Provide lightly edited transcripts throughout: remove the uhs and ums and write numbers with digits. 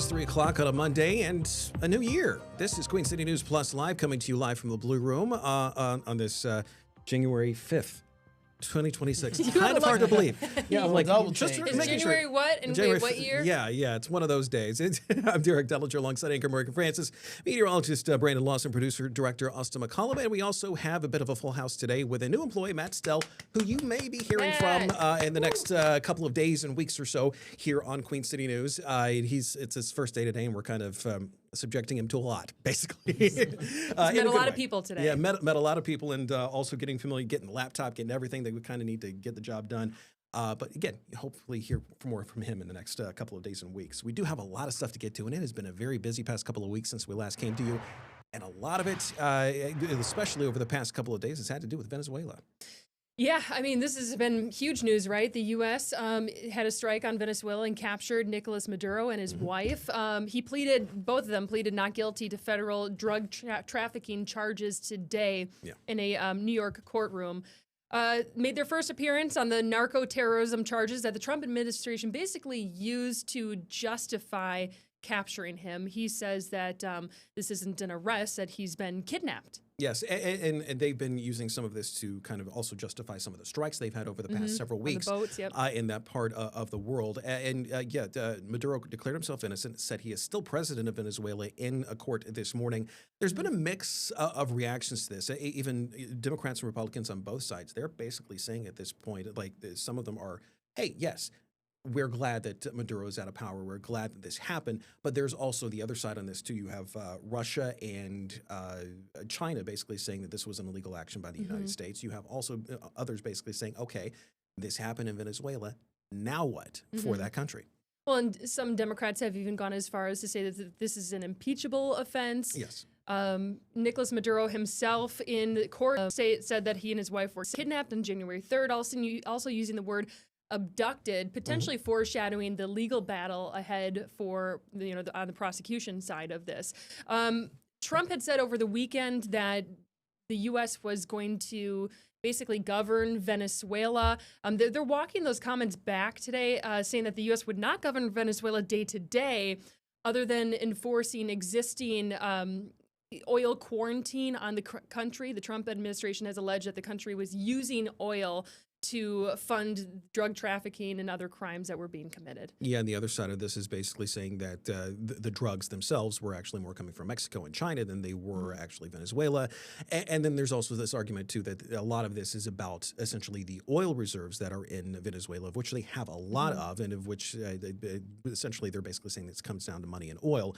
is 3 o'clock on a Monday and a new year. This is Queen City News Plus Live, coming to you live from the Blue Room on this January 5th. 2026. Kind of hard to believe. Yeah, I'm like, just making Is January sure. what? And January wait, what year? Yeah, it's one of those days. I'm Derek Dellinger alongside anchor Morgan Francis, meteorologist Brandon Lawson, producer, director Austin McCollum, and we also have a bit of a full house today with a new employee, Matt Stell, who you may be hearing from in the next couple of days and weeks or so here on Queen City News. It's his first day today, and we're kind of subjecting him to a lot, basically. Met a lot of people today. Yeah, met a lot of people, and also getting familiar, getting the laptop, getting everything that we kind of need to get the job done. But again, hopefully hear more from him in the next couple of days and weeks. We do have a lot of stuff to get to, and it has been a very busy past couple of weeks since we last came to you. And a lot of it, especially over the past couple of days, has had to do with Venezuela. Yeah, I mean, this has been huge news, right? The U.S. Had a strike on Venezuela and captured Nicolas Maduro and his wife. Both of them pleaded not guilty to federal drug trafficking charges today in a New York courtroom. Made their first appearance on the narco-terrorism charges that the Trump administration basically used to justify capturing him. He says that this isn't an arrest, that he's been kidnapped. Yes, and they've been using some of this to kind of also justify some of the strikes they've had over the past several weeks on the boats, in that part of the world. Maduro declared himself innocent, said he is still president of Venezuela in a court this morning. There's been a mix of reactions to this. Even Democrats and Republicans on both sides, they're basically saying at this point, like some of them are, hey, yes, we're glad that Maduro is out of power. We're glad that this happened. But there's also the other side on this, too. You have Russia and China basically saying that this was an illegal action by the United States. You have also others basically saying, OK, this happened in Venezuela. Now what for that country? Well, and some Democrats have even gone as far as to say that this is an impeachable offense. Yes. Nicolas Maduro himself in court said that he and his wife were kidnapped on January 3rd, also using the word abducted, potentially foreshadowing the legal battle ahead for on the prosecution side of this. Trump had said over the weekend that the U.S. was going to basically govern Venezuela. They're walking those comments back today, saying that the U.S. would not govern Venezuela day to day, other than enforcing existing oil quarantine on the country. The Trump administration has alleged that the country was using oil to fund drug trafficking and other crimes that were being committed. Yeah, and the other side of this is basically saying that the drugs themselves were actually more coming from Mexico and China than they were actually Venezuela. And then there's also this argument, too, that a lot of this is about essentially the oil reserves that are in Venezuela, of which they have a lot of, and of which essentially they're basically saying this comes down to money and oil.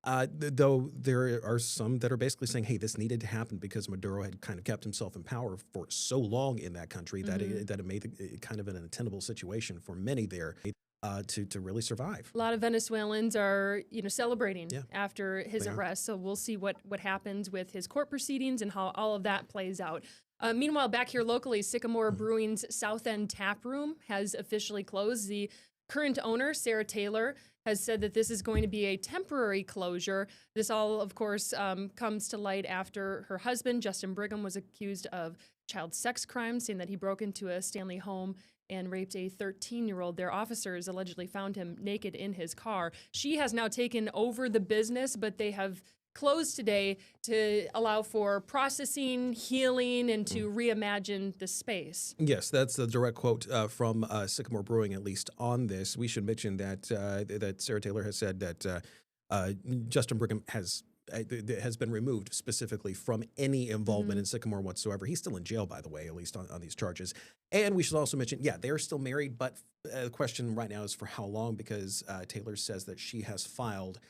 Though there are some that are basically saying, hey, this needed to happen because Maduro had kind of kept himself in power for so long in that country that it made it kind of an untenable situation for many there to really survive. A lot of Venezuelans are celebrating after his arrest, so we'll see what happens with his court proceedings and how all of that plays out. Meanwhile, back here locally, Sycamore Brewing's South End Tap Room has officially closed. The current owner, Sarah Taylor, has said that this is going to be a temporary closure. This all, of course, comes to light after her husband, Justin Brigham, was accused of child sex crimes, saying that he broke into a Stanley home and raped a 13-year-old. Their officers allegedly found him naked in his car. She has now taken over the business, but they have closed today to allow for processing, healing, and to reimagine the space. Yes, that's the direct quote from Sycamore Brewing, at least on this. We should mention that that Sarah Taylor has said that Justin Brigham has been removed specifically from any involvement in Sycamore whatsoever. He's still in jail, by the way, at least on these charges. And we should also mention, they're still married, but the question right now is for how long, because Taylor says that she has filed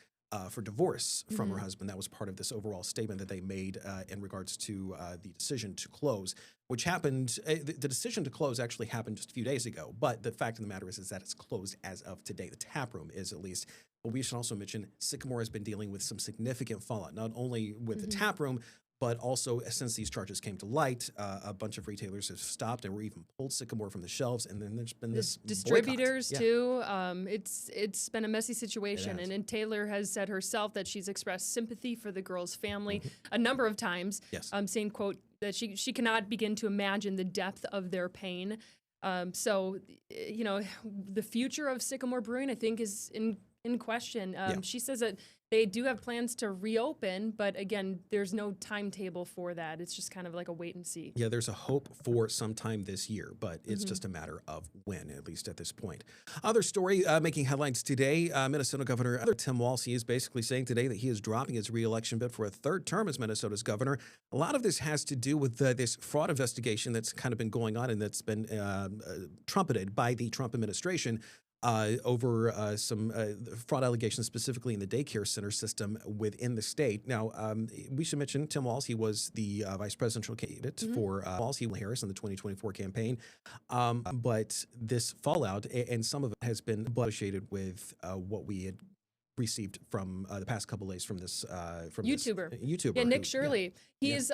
for divorce from her husband. That was part of this overall statement that they made in regards to the decision to close, which happened. The decision to close actually happened just a few days ago. But the fact of the matter is that it's closed as of today. The tap room is, at least. But we should also mention Sycamore has been dealing with some significant fallout, not only with the tap room, but also since these charges came to light, a bunch of retailers have stopped and were even pulled Sycamore from the shelves. And then there's been this distributors too. It's been a messy situation. And Taylor has said herself that she's expressed sympathy for the girl's family a number of times, saying, quote, that she cannot begin to imagine the depth of their pain. So, the future of Sycamore Brewing, I think, is in in question. She says that they do have plans to reopen, but again, there's no timetable for that. It's just kind of like a wait and see. Yeah, there's a hope for sometime this year, but it's just a matter of when, at least at this point. Other story making headlines today, Minnesota Governor Tim Walz, he is basically saying today that he is dropping his re-election bid for a third term as Minnesota's governor. A lot of this has to do with this fraud investigation that's kind of been going on and that's been trumpeted by the Trump administration. Over some fraud allegations, specifically in the daycare center system within the state. Now, we should mention Tim Walz. He was the vice presidential candidate for Walz, Harris in the 2024 campaign. But this fallout, and some of it has been associated with what we had received from the past couple of days from this YouTuber. Yeah, Nick Shirley. He's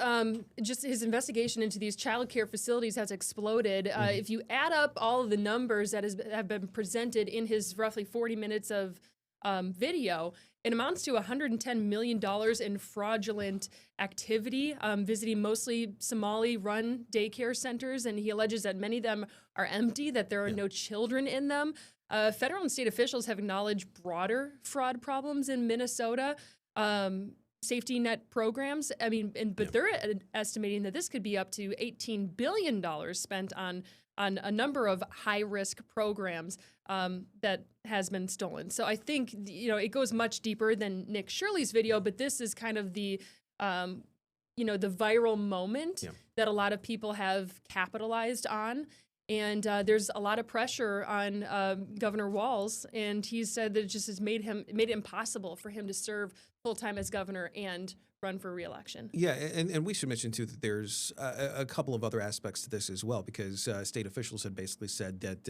just his investigation into these child care facilities has exploded. If you add up all of the numbers that have been presented in his roughly 40 minutes of video, it amounts to $110 million in fraudulent activity, visiting mostly Somali-run daycare centers, and he alleges that many of them are empty, that there are no children in them. Federal and state officials have acknowledged broader fraud problems in Minnesota, safety net programs. I mean, but they're estimating that this could be up to $18 billion spent on a number of high-risk programs that has been stolen. So I think, it goes much deeper than Nick Shirley's video, but this is kind of the, the viral moment that a lot of people have capitalized on. And there's a lot of pressure on Governor Walz, and he said that it just has made it impossible for him to serve full-time as governor and run for re-election. Yeah, and we should mention, too, that there's a couple of other aspects to this as well, because state officials had basically said that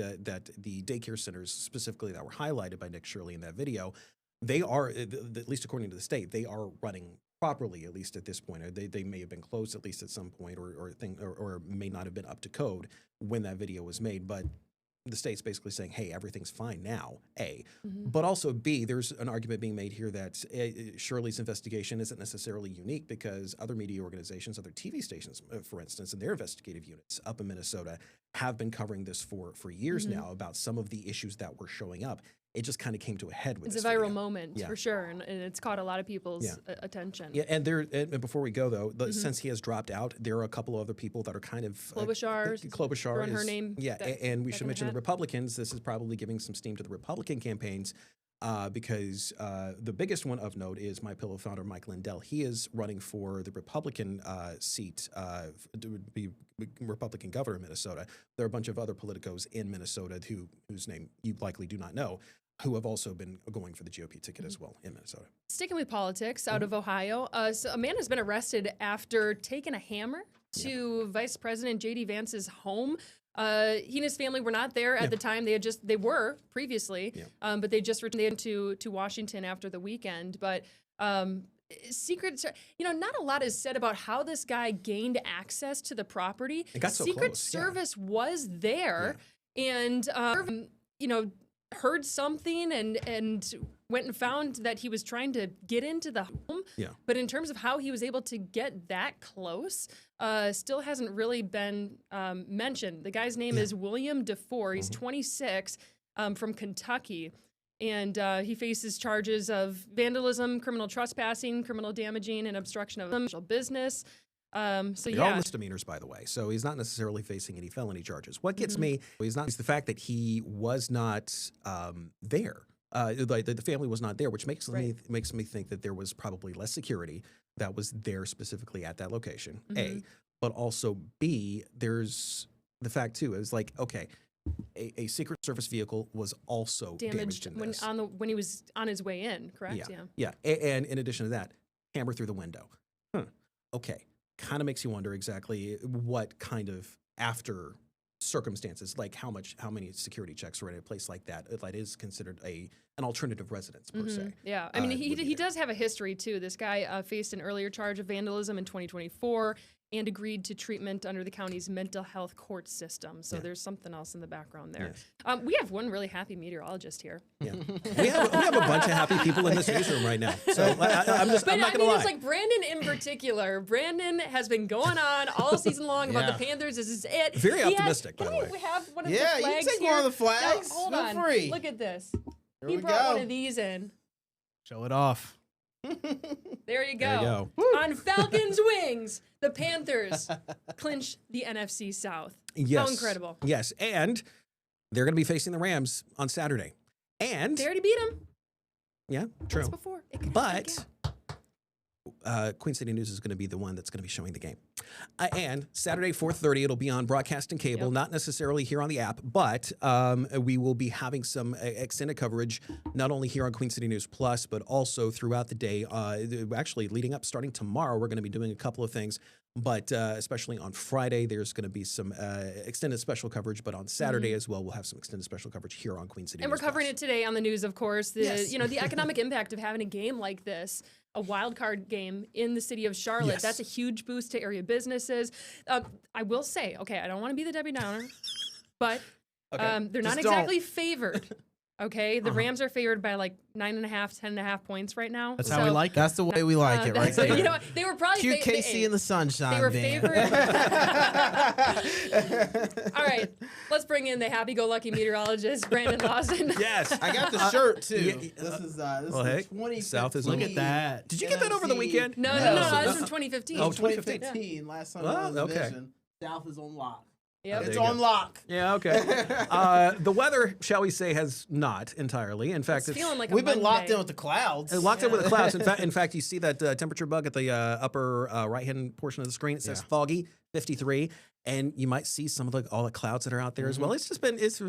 the daycare centers, specifically that were highlighted by Nick Shirley in that video, they are, at least according to the state, they are running properly, at least at this point. They may have been closed at least at some point, or may not have been up to code when that video was made. But the state's basically saying, hey, everything's fine now, A. But also, B, there's an argument being made here that Shirley's investigation isn't necessarily unique, because other media organizations, other TV stations, for instance, and their investigative units up in Minnesota have been covering this for years now about some of the issues that were showing up. It just kind of came to a head with this video. It's a viral moment, for sure, and it's caught a lot of people's attention. Yeah, and before we go, though, since he has dropped out, there are a couple other people that are kind of... Klobuchar is her name. Yeah, and we should mention the Republicans. This is probably giving some steam to the Republican campaigns, because the biggest one of note is MyPillow founder Mike Lindell. He is running for the Republican seat to be Republican governor of Minnesota. There are a bunch of other politicos in Minnesota whose name you likely do not know, who have also been going for the GOP ticket as well in Minnesota. Sticking with politics, out of Ohio, so a man has been arrested after taking a hammer to Vice President J.D. Vance's home. He and his family were not there at the time. They were previously, but they just returned to Washington after the weekend. But not a lot is said about how this guy gained access to the property. It got so Secret close, Service was there, and heard something and went and found that he was trying to get into the home. Yeah. But in terms of how he was able to get that close, still hasn't really been mentioned. The guy's name is William DeFore. He's 26, from Kentucky. And he faces charges of vandalism, criminal trespassing, criminal damaging, and obstruction of official business. They're all misdemeanors, by the way. So he's not necessarily facing any felony charges. What gets me is the fact that he was not there. Like the family was not there, which makes me think that there was probably less security that was there specifically at that location. A, but also B, there's the fact too is like, okay, a Secret Service vehicle was also damaged in this. when he was on his way in, correct? Yeah. And in addition to that, hammer through the window. Okay. Kind of makes you wonder exactly what kind of after circumstances, like how many security checks are in a place like that. That is considered an alternative residence per se. Yeah, I mean he does have a history too. This guy faced an earlier charge of vandalism in 2024 and agreed to treatment under the county's mental health court system. So there's something else in the background there. Yes. We have one really happy meteorologist here. Yeah, we have a bunch of happy people in this newsroom right now. So I'm not going to lie. It's like Brandon in particular. Brandon has been going on all season long about the Panthers. This is it. Very optimistic, by the way. We have one of the flags you can take one of the flags. Now, hold on. Free. Look at this. Here He we brought one go. of these in. Show it off. There you go. There you go. On Falcons' wings, the Panthers clinch the NFC South. Yes. How incredible. Yes, and they're going to be facing the Rams on Saturday. And They already beat them yeah, once true. before. It could happen But again. Queen City News is going to be the one that's going to be showing the game. And Saturday, 4:30, it'll be on broadcast and cable, Yep. not necessarily here on the app, but we will be having some extended coverage, not only here on Queen City News Plus, but also throughout the day. Actually, leading up, starting tomorrow, we're going to be doing a couple of things. But especially on Friday, there's going to be some extended special coverage. But on Saturday as well, we'll have some extended special coverage here on Queen City And News we're covering Plus. it today on the news, of course. The Yes. the economic impact of having a game like this, a wild card game in the city of Charlotte. Yes. That's a huge boost to area businesses. I will say, okay, I don't want to be the Debbie Downer, but they're not Just exactly favored. Okay, the Rams are favored by like 9.5, 10.5 points right now. That's how we like it. That's the way we like it, right that's- there. You know, they were probably Cute Casey in the sunshine. They were van. favored. All right, let's bring in the happy-go-lucky meteorologist, Brandon Lawson. Yes. I got the shirt too. Yeah, This is well, the hey, 2015. South is Look at that. Did you get that over the NFC. weekend? No, No. that's from 2015. Oh, 2015. 2015. Last time Oh, I was in the okay. division. South is on lock. Yep. There It's you go. on lock. Yeah, okay. The weather, shall we say, has not entirely. In fact, It's feeling like a We've been locked Monday. in with the clouds. locked in with the clouds. In fact, you see that temperature bug at the upper right-hand portion of the screen. It says foggy, 53, and you might see some of all the clouds that are out there as well. It's just been it's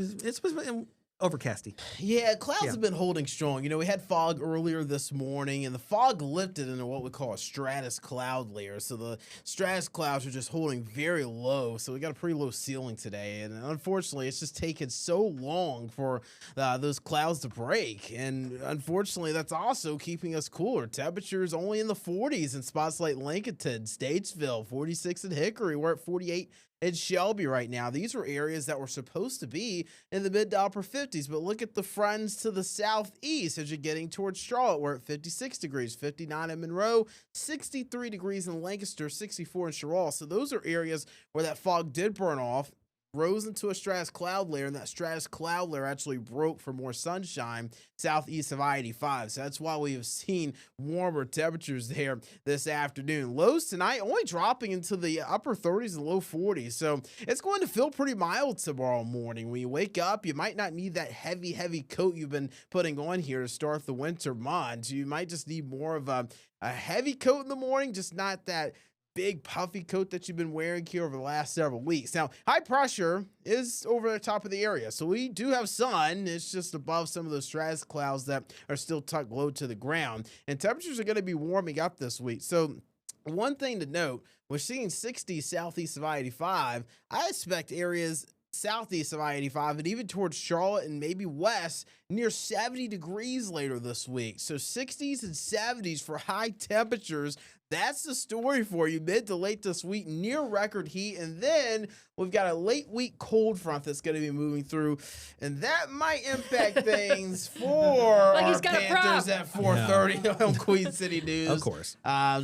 been overcasty. Yeah, clouds Yeah. have been holding strong. You know, we had fog earlier this morning, and the fog lifted into what we call a stratus cloud layer. So the stratus clouds are just holding very low. So we got a pretty low ceiling today, and unfortunately, it's just taken so long for those clouds to break. And unfortunately, that's also keeping us cooler. Temperatures only in the 40s in spots like Lincolnton, Statesville, 46 in Hickory. We're at 48 in Shelby right now. These were areas that were supposed to be in the mid to upper 50s, but look at the friends to the southeast as you're getting towards Charlotte. We're at 56 degrees, 59 in Monroe, 63 degrees in Lancaster, 64 in Sherall. So those are areas where that fog did burn off, rose into a stratus cloud layer, and that stratus cloud layer actually broke for more sunshine southeast of I-85. So that's why we have seen warmer temperatures there this afternoon. Lows tonight only dropping into the upper 30s and low 40s. So it's going to feel pretty mild tomorrow morning. When you wake up, you might not need that heavy coat you've been putting on here to start the winter months. You might just need more of a heavy coat in the morning, just not that big puffy coat that you've been wearing here over the last several weeks. Now, high pressure is over the top of the area, so we do have sun. It's just above some of those stratus clouds that are still tucked low to the ground, and temperatures are going to be warming up this week. So one thing to note, we're seeing 60 southeast of I-85. I expect areas southeast of I-85 and even towards Charlotte and maybe west near 70 degrees later this week. So 60s and 70s for high temperatures. That's the story for you mid to late this week, near record heat. And then we've got a late week cold front that's going to be moving through, and that might impact things for Like our he's got a Panthers prop. at 4:30 on Queen City News. Of course.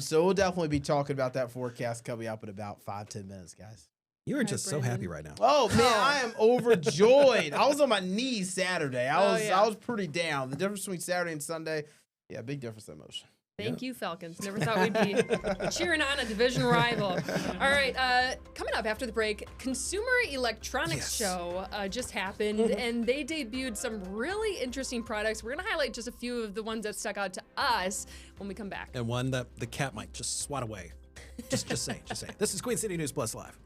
So we'll definitely be talking about that forecast coming up in about 5-10 minutes, guys. You are Hi, just so Brandon. happy right now. Oh man, I am overjoyed. I was on my knees Saturday. Yeah. I was pretty down. The difference between Saturday and Sunday, yeah, big difference in emotion. Thank you, Falcons. Never thought we'd be cheering on a division rival. All right, coming up after the break, Consumer Electronics Show just happened, and they debuted some really interesting products. We're going to highlight just a few of the ones that stuck out to us when we come back. And one that the cat might just swat away. Just say. This is Queen City News Plus Live.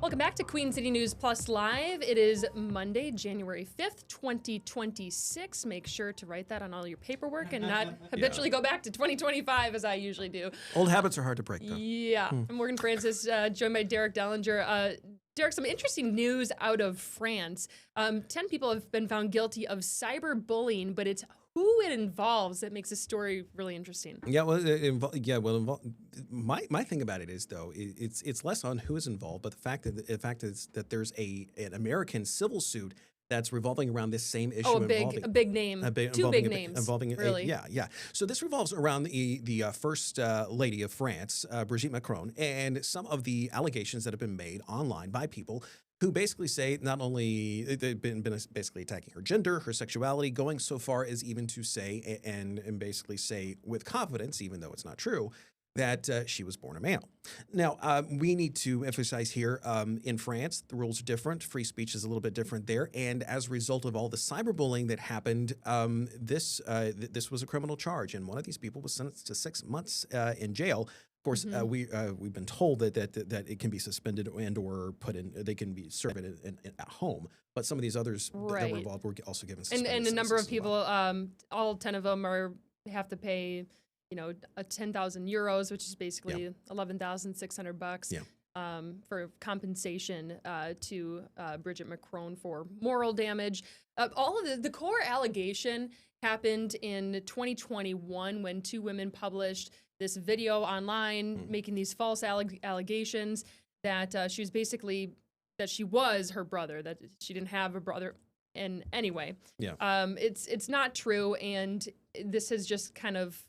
Welcome back to Queen City News Plus Live. It is Monday, January 5th, 2026. Make sure to write that on all your paperwork and not habitually go back to 2025 as I usually do. Old habits are hard to break, though. Yeah. I'm Morgan Francis, joined by Derek Dellinger. Derek, some interesting news out of France. 10 people have been found guilty of cyberbullying, but it's who it involves that makes this story really interesting. Yeah, well, my thing about it is though it's less on who is involved, but the fact is that there's an American civil suit that's revolving around this same issue. Oh, a big name. Two big names. Involving really. yeah. So this revolves around the first lady of France, Brigitte Macron, and some of the allegations that have been made online by people who basically say not only they've been basically attacking her gender, her sexuality, going so far as even to say and basically say with confidence, even though it's not true, that she was born a male. Now, we need to emphasize here, in France, the rules are different. Free speech is a little bit different there. And as a result of all the cyberbullying that happened, this was a criminal charge. And one of these people was sentenced to 6 months in jail. Of course, we've been told that it can be suspended and or put in. They can be served at home. But some of these others that were involved were also given suspended and a number of sentences as people, well. all 10 of them have to pay, a 10,000 euros, which is basically $11,600 for compensation to Brigitte Macron for moral damage. All of the core allegation happened in 2021 when two women published this video online making these false allegations that she was basically, that she was her brother, that she didn't have a brother. And anyway, it's not true, and this has just kind of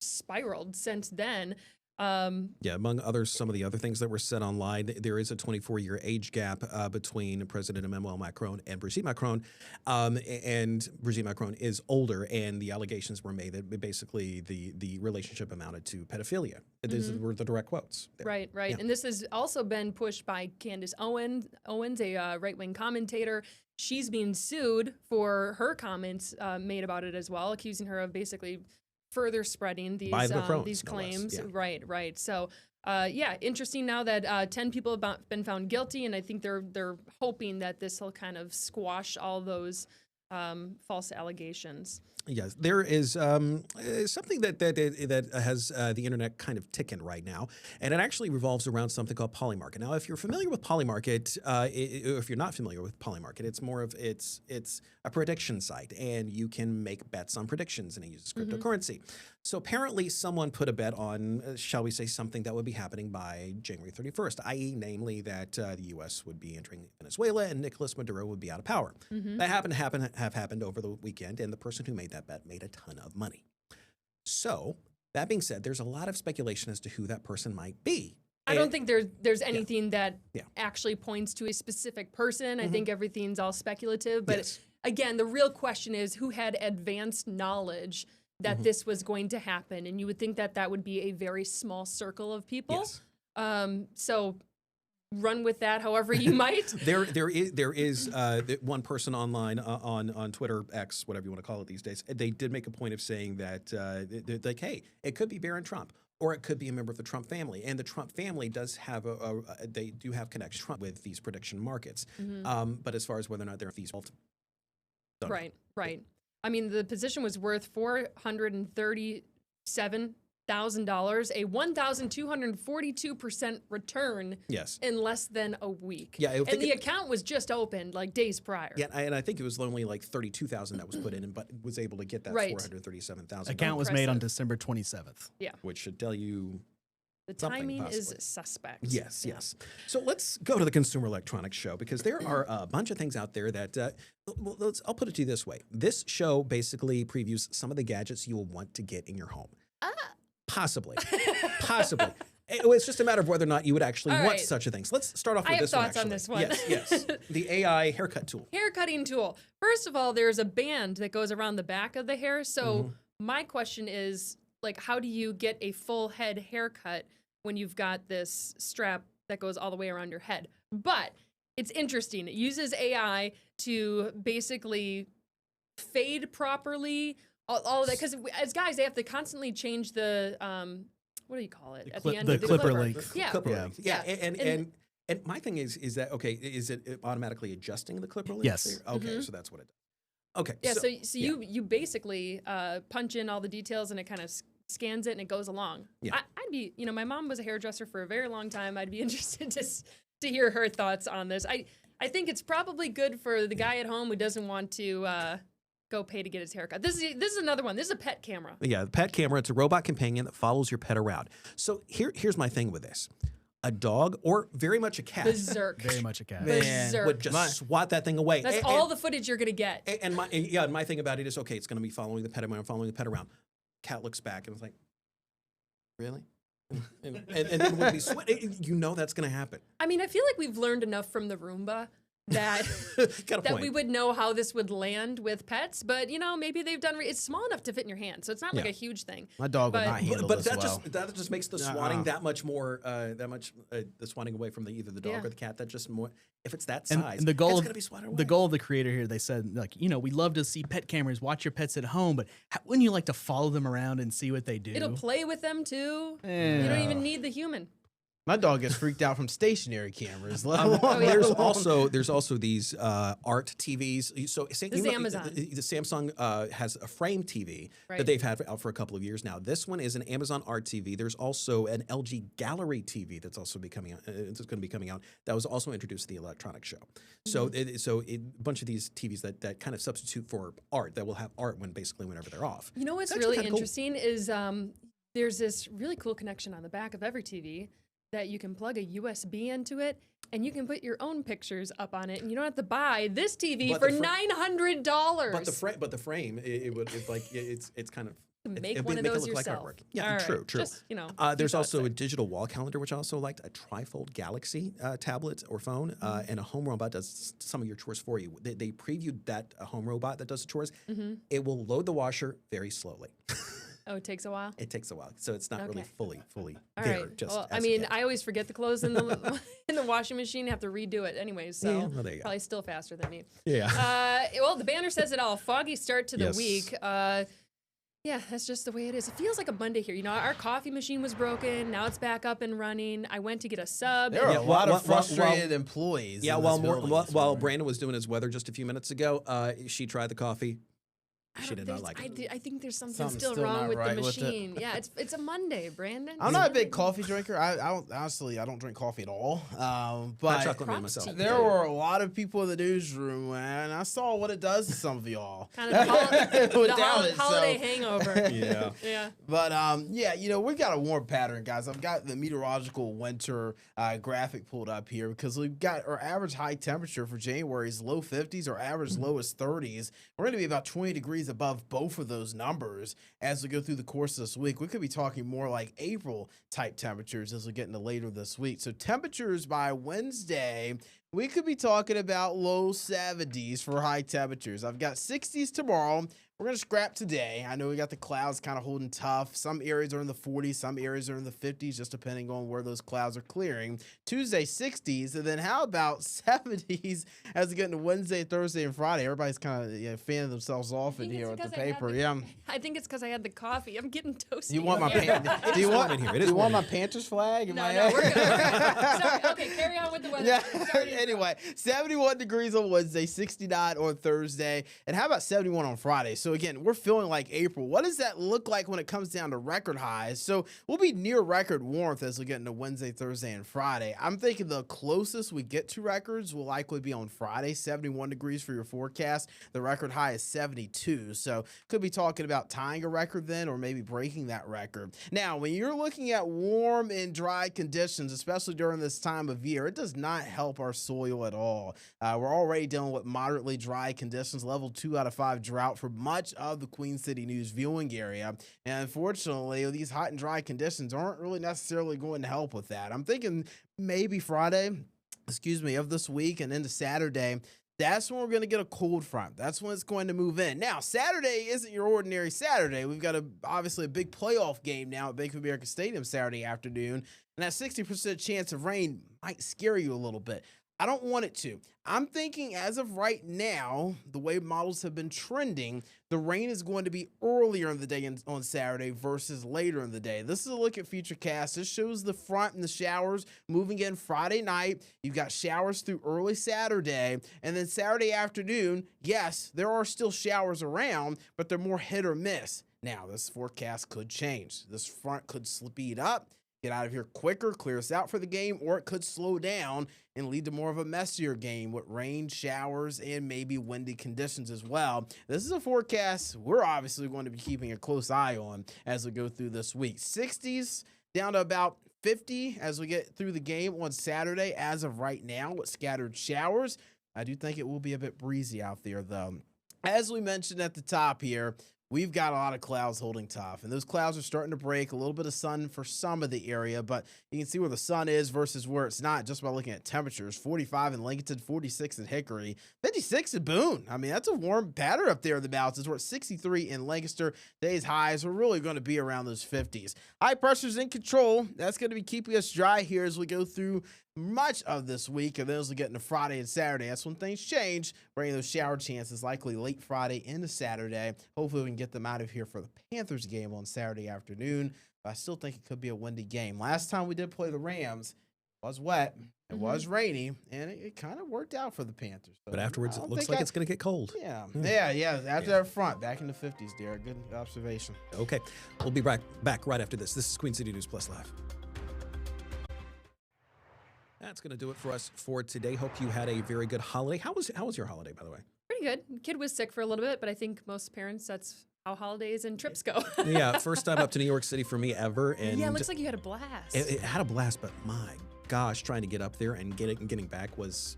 spiraled since then. Among others, some of the other things that were said online, there is a 24-year age gap between President Emmanuel Macron and Brigitte Macron, and Brigitte Macron is older, and the allegations were made that basically the relationship amounted to pedophilia. These were the direct quotes. There. Right. Yeah. And this has also been pushed by Candace Owens, a right-wing commentator. She's being sued for her comments made about it as well, accusing her of basically further spreading these Macrons, claims. no less. Right. So, interesting now that 10 people have been found guilty, and I think they're hoping that this will kind of squash all those false allegations. Yes, there is something that has the internet kind of ticking right now, and it actually revolves around something called Polymarket. Now, if you're familiar with Polymarket, if you're not familiar with Polymarket, it's more of it's a prediction site, and you can make bets on predictions, and it uses cryptocurrency. So apparently, someone put a bet on, shall we say, something that would be happening by January 31st, i.e., namely that the U.S. would be entering Venezuela and Nicolas Maduro would be out of power. That have happened over the weekend, and the person who made that bet made a ton of money. So that being said, there's a lot of speculation as to who that person might be. I don't think there's anything that actually points to a specific person. I think everything's all speculative. But again, the real question is who had advanced knowledge that this was going to happen, and you would think that would be a very small circle of people. So run with that however you might. There is one person online on Twitter, X, whatever you want to call it these days. They did make a point of saying that like, hey, it could be Barron Trump, or it could be a member of the Trump family, and the Trump family does have they do have connection with these prediction markets. But as far as whether or not they're feasible, right. I mean, the position was worth $437,000, a 1,242% return in less than a week. And the account was just opened like days prior. Yeah, and I think it was only like 32,000 that was put in, but was able to get that 437,000. Account was made on December 27th. Yeah, which should tell you. The timing is suspect. Yes. So let's go to the Consumer Electronics Show, because there are a bunch of things out there that, I'll put it to you this way. This show basically previews some of the gadgets you will want to get in your home. Possibly. It's just a matter of whether or not you would actually want such a thing. So let's start off with this one. I have thoughts on this one. Yes. The AI haircut tool. Haircutting tool. First of all, there's a band that goes around the back of the hair. So my question is, like, how do you get a full head haircut when you've got this strap that goes all the way around your head? But it's interesting. It uses AI to basically fade properly, all of that. Because as guys, they have to constantly change the, what do you call it? At the end of the clipper length. Yeah. And my thing is that, okay, is it automatically adjusting the clipper length? Yes. Okay, so that's what it does. Okay. Yeah, so you basically punch in all the details, and it kind of scans it, and it goes along. Yeah. I'd be, my mom was a hairdresser for a very long time. I'd be interested to hear her thoughts on this. I think it's probably good for the guy at home who doesn't want to go pay to get his haircut. This is another one. This is a pet camera. Yeah, the pet camera. It's a robot companion that follows your pet around. So here's my thing with this. a dog or very much a cat Berserk. Very much a cat. Man, Berserk. would just swat that thing away. That's all the footage you're gonna get. And my thing about it is, okay, it's going to be following the pet around. Cat looks back and it's like, really? and then it would be you know that's going to happen. I mean, I feel like we've learned enough from the Roomba that Got a that point. we would know how this would land with pets. But you know, maybe they've done. It's small enough to fit in your hand, so it's not like Yeah. a huge thing. My dog would But- not handle But this that well. just makes the swatting that much more the swatting away from either the dog Yeah. or the cat. That just more if it's that And, size. and the goal it's of going to be swatted away. the goal of the creator here, they said, like, we love to see pet cameras, watch your pets at home, but wouldn't you like to follow them around and see what they do? It'll play with them too. You Yeah. don't even need the human. My dog gets freaked out from stationary cameras. let Oh, alone- yeah. There's also these art TVs. So This is Amazon. The Samsung has a frame TV Right. that they've had out for a couple of years now. This one is an Amazon Art TV. There's also an LG Gallery TV that's also becoming out. It's going to be coming out. That was also introduced at the electronics show. So Mm-hmm. a bunch of these TVs that kind of substitute for art that will have art whenever they're off. You know what's It's actually really kinda cool. interesting is there's this really cool connection on the back of every TV that you can plug a USB into it and you can put your own pictures up on it and you don't have to buy this TV But for the $900. But the frame, it's kind of Make it one of make it those look like yourself. artwork. Yeah, All right. true. Just, There's few thoughts also there. a digital wall calendar, which I also liked, a trifold Galaxy tablet or phone, and a home robot does some of your chores for you. They previewed that home robot that does the chores. It will load the washer very slowly. Oh, it takes a while. It takes a while, so it's not really Okay. fully All there. right. Just Well, I as you mean, get. I always forget the clothes in the in the washing machine. Have to redo it anyways. So Yeah, well, there you go. probably still faster than me. Yeah. Well, the banner says it all. Foggy start to the Yes. week. Yeah, that's just the way it is. It feels like a Monday here. You know, our coffee machine was broken. Now it's back up and running. I went to get a sub. There are Yeah, a lot while- of while- frustrated employees. Yeah, in while this building this while morning. Brandon was doing his weather just a few minutes ago, she tried the coffee. I She don't- did not there's- like it. I think there's something Something's still still wrong not with right the with it. machine. Yeah, it's a Monday, Brandon. I'm not a big coffee drinker. I don't honestly. I don't drink coffee at all. Hot But chocolate man props myself. to you. there were a lot of people in the newsroom, and I saw what it does to some of y'all. Kind of the, Without it, holiday so- hangover. Yeah. Yeah. But yeah, we got a warm pattern, guys. I've got the meteorological winter graphic pulled up here because we've got our average high temperature for January is low 50s, our average low is 30s. We're going to be about 20 degrees above both of those numbers as we go through the course of this week. We could be talking more like April type temperatures as we get into later this week. So temperatures by Wednesday, we could be talking about low 70s for high temperatures. I've got 60s tomorrow. We're going to scrap today. I know we got the clouds kind of holding tough. Some areas are in the 40s, some areas are in the 50s, just depending on where those clouds are clearing. Tuesday, 60s. And then how about 70s as we get into Wednesday, Thursday, and Friday? Everybody's kind of fanning themselves off in think here it's with the because I had paper. the- Yeah. I think it's because I had the coffee. I'm getting toasty. Do you want my over here. do you want warm in here. It do is you want warm my in here. Panthers flag? No, no, we're good. Sorry. Okay, carry on with the weather. Yeah. Sorry. Anyway, 71 degrees on Wednesday, 69 on Thursday, and how about 71 on Friday? So again, we're feeling like April. What does that look like when it comes down to record highs? So we'll be near record warmth as we get into Wednesday, Thursday, and Friday. I'm thinking the closest we get to records will likely be on Friday, 71 degrees for your forecast. The record high is 72, so could be talking about tying a record then, or maybe breaking that record. Now, when you're looking at warm and dry conditions, especially during this time of year, it does not help our soil at all. We're already dealing with moderately dry conditions, level 2 out of 5 drought for much of the Queen City News viewing area. And unfortunately, these hot and dry conditions aren't really necessarily going to help with that. I'm thinking maybe Friday, of this week and into Saturday, that's when we're going to get a cold front. That's when it's going to move in. Now, Saturday isn't your ordinary Saturday. We've got obviously a big playoff game now at Bank of America Stadium Saturday afternoon, and that 60% chance of rain might scare you a little bit. I don't want it to. I'm thinking as of right now, the way models have been trending, the rain is going to be earlier in the day on Saturday versus later in the day. This is a look at Futurecast. This shows the front and the showers moving in Friday night. You've got showers through early Saturday. And then Saturday afternoon, yes, there are still showers around, but they're more hit or miss. Now, this forecast could change. This front could speed up, get out of here quicker, clear us out for the game, or it could slow down and lead to more of a messier game with rain, showers, and maybe windy conditions as well. This is a forecast we're obviously going to be keeping a close eye on as we go through this week. 60s down to about 50 as we get through the game on Saturday as of right now with scattered showers. I do think it will be a bit breezy out there, though. As we mentioned at the top here, we've got a lot of clouds holding tough, and those clouds are starting to break. A little bit of sun for some of the area, but you can see where the sun is versus where it's not just by looking at temperatures. 45 in Lincoln, 46 in Hickory, 56 in Boone. I mean, that's a warm pattern up there in the mountains. We're at 63 in Lancaster. Today's highs are really going to be around those 50s. High pressure's in control. That's going to be keeping us dry here as we go through much of this week, and then as we get into Friday and Saturday, that's when things change, bringing those shower chances likely late Friday into Saturday. Hopefully we can get them out of here for the Panthers game on Saturday afternoon, but I still think it could be a windy game. Last time we did play the Rams, it was wet, it was rainy, and it kind of worked out for the Panthers. So But afterwards, it looks like it's going to get cold. Yeah. After that front, back in the 50s, Derek. Good observation. Okay, we'll be back right after this. This is Queen City News Plus Live. That's going to do it for us for today. Hope you had a very good holiday. How was your holiday, by the way? Pretty good. Kid was sick for a little bit, but I think most parents, that's how holidays and trips go. Yeah, first time up to New York City for me ever. And yeah, it looks like you had a blast. it had a blast, but my gosh, trying to get up there and getting back was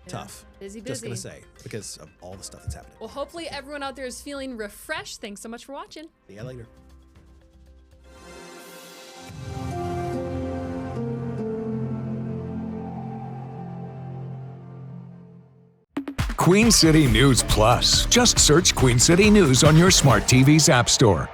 tough. Busy. Just going to say, because of all the stuff that's happening. Well, hopefully everyone out there is feeling refreshed. Thanks so much for watching. See you later. Queen City News Plus. Just search Queen City News on your smart TV's app store.